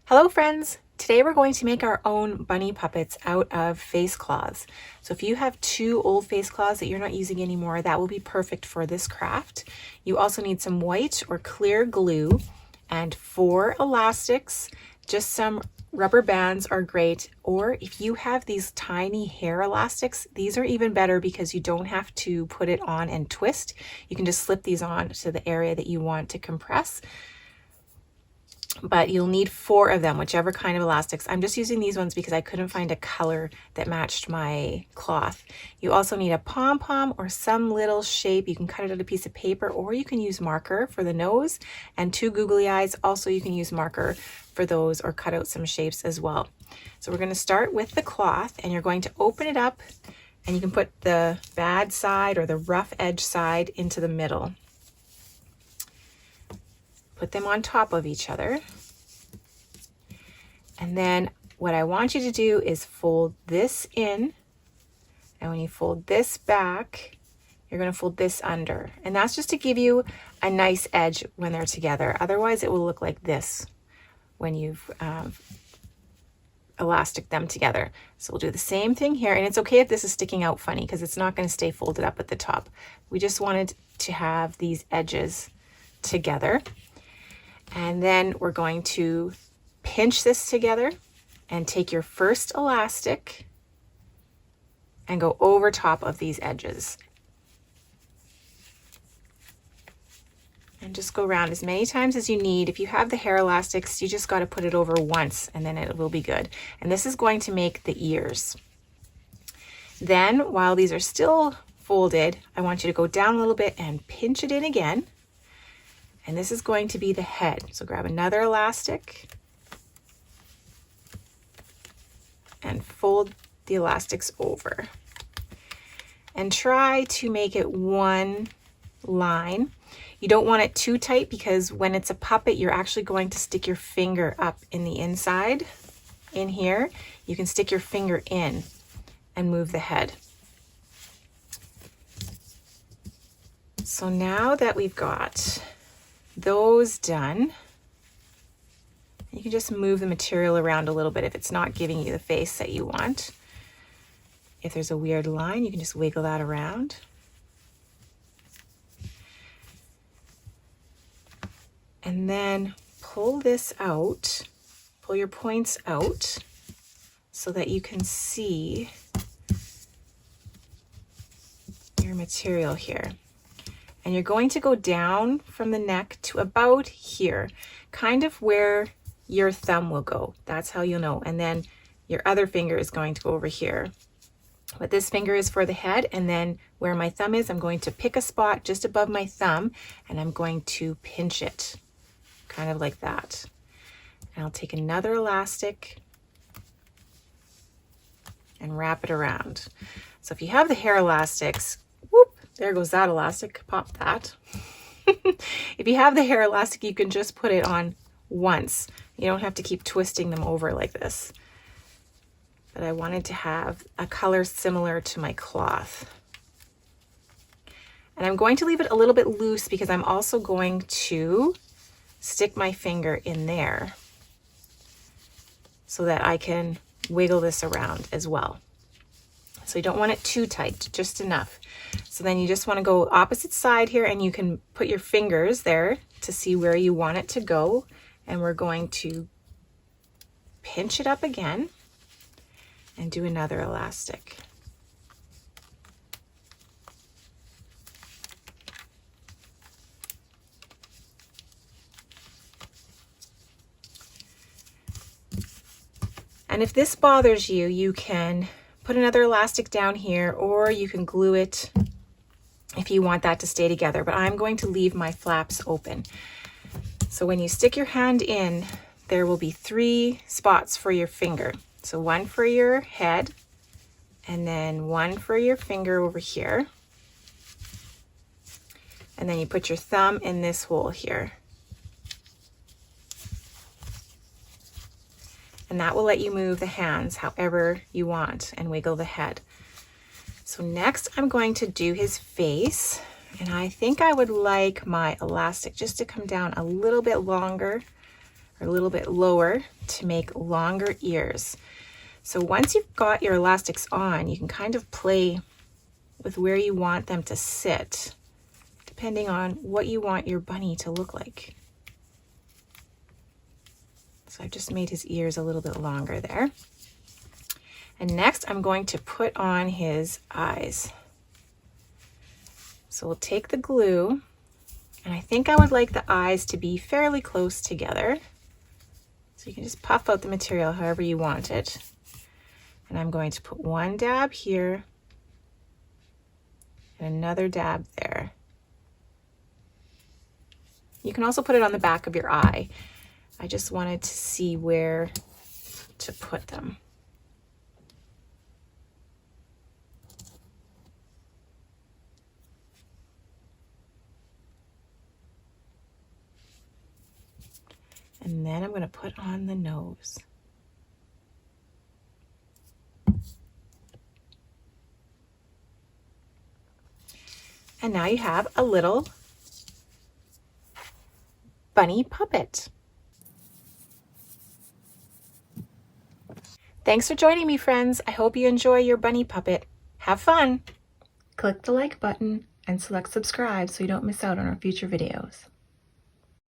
Hello friends! Today we're going to make our own bunny puppets out of face cloths. So if you have two old face cloths that you're not using anymore, that will be perfect for this craft. You also need some white or clear glue and 4 elastics. Just some rubber bands are great, or if you have these tiny hair elastics, these are even better because you don't have to put it on and twist. You can just slip these on to the area that you want to compress. But you'll need 4 of them, whichever kind of elastics. I'm just using these ones because I couldn't find a color that matched my cloth. You also need a pom-pom or some little shape. You can cut it out a piece of paper, or you can use marker for the nose, and 2 googly eyes. Also, you can use marker for those or cut out some shapes as well. So we're going to start with the cloth, and you're going to open it up, and you can put the bad side or the rough edge side into the middle. Put them on top of each other. And then what I want you to do is fold this in. And when you fold this back, you're going to fold this under. And that's just to give you a nice edge when they're together. Otherwise, it will look like this when you've elastic them together. So we'll do the same thing here. And it's okay if this is sticking out funny because it's not going to stay folded up at the top. We just wanted to have these edges together. And then we're going to pinch this together and take your first elastic and go over top of these edges. And just go around as many times as you need. If you have the hair elastics, you just got to put it over once and then it will be good. And this is going to make the ears. Then while these are still folded, I want you to go down a little bit and pinch it in again. And this is going to be the head. So grab another elastic and fold the elastics over. And try to make it one line. You don't want it too tight because when it's a puppet, you're actually going to stick your finger up in the inside. In here, you can stick your finger in and move the head. So now that we've got those done, you can just move the material around a little bit if it's not giving you the face that you want. If there's a weird line, you can just wiggle that around. And then pull this out, pull your points out so that you can see your material here. And you're going to go down from the neck to about here, kind of where your thumb will go. That's how you'll know. And then your other finger is going to go over here. But this finger is for the head, and then where my thumb is, I'm going to pick a spot just above my thumb, and I'm going to pinch it, kind of like that. And I'll take another elastic and wrap it around. So if you have the hair elastics, whoop, there goes that elastic, pop that. If you have the hair elastic, you can just put it on once. You don't have to keep twisting them over like this. But I wanted to have a color similar to my cloth. And I'm going to leave it a little bit loose because I'm also going to stick my finger in there so that I can wiggle this around as well. So you don't want it too tight, just enough. So then you just want to go opposite side here, and you can put your fingers there to see where you want it to go. And we're going to pinch it up again and do another elastic. And if this bothers you, you can put another elastic down here, or you can glue it if you want that to stay together. But I'm going to leave my flaps open. So when you stick your hand in, there will be 3 spots for your finger. So one for your head, and then one for your finger over here. And then you put your thumb in this hole here. And that will let you move the hands however you want and wiggle the head. So next I'm going to do his face. And I think I would like my elastic just to come down a little bit longer, or a little bit lower to make longer ears. So once you've got your elastics on, you can kind of play with where you want them to sit, depending on what you want your bunny to look like. So I've just made his ears a little bit longer there. And next I'm going to put on his eyes. So we'll take the glue, and I think I would like the eyes to be fairly close together. So you can just puff out the material however you want it. And I'm going to put one dab here and another dab there. You can also put it on the back of your eye. I just wanted to see where to put them. And then I'm going to put on the nose. And now you have a little bunny puppet. Thanks for joining me, friends. I hope you enjoy your bunny puppet. Have fun! Click the like button and select subscribe so you don't miss out on our future videos.